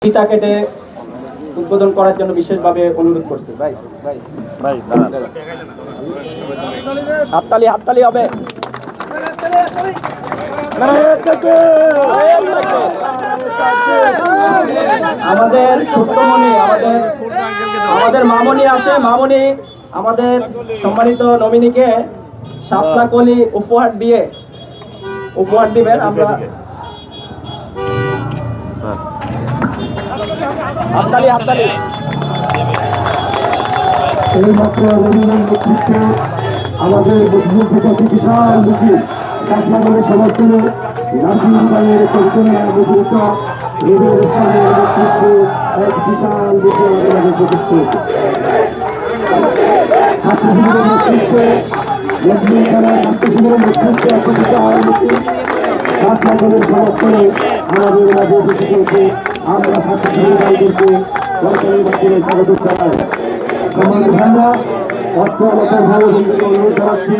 ফিতা কেটে উদ্বোধন করার জন্য বিশেষভাবে অনুরোধ করছি। ভাই ভাই ভাই হাততালি হাততালি হবে। আমাদের ছোট্টমণি আমাদের মামনি আছে, মামনি আমাদের সম্মানিত নমিনীকে শাপলা কলি উপহার দিবেন। আমরা হাততালি হাততালি। এইমাত্র রবীন্দ্র নেতৃত্বে আমাদের বন্ধুত্ব বিশাল মিছিল শাপলাগড়ের সমর্থনে নাসিম ভাইয়ের পরিচালনায় আয়োজিত রবিউল ইসলামের নেতৃত্বে এক বিশাল মিছিল আমাদের ছাত্র শিবিরের নেতৃত্বে মুসলিম খেলার ছাত্র শিবিরের নেতৃত্বে একত্রিত হয়েছে শাপলাগড়ের সমর্থনে আমাদের মাঝে উপস্থিত হয়েছে। আমরা ছাত্র শিবির ভাইদেরকে সরকারি মাধ্যমে স্বাগত জানাই। সমাজ ভাইরা অর্থ ভালো অনুরোধ জানাচ্ছি।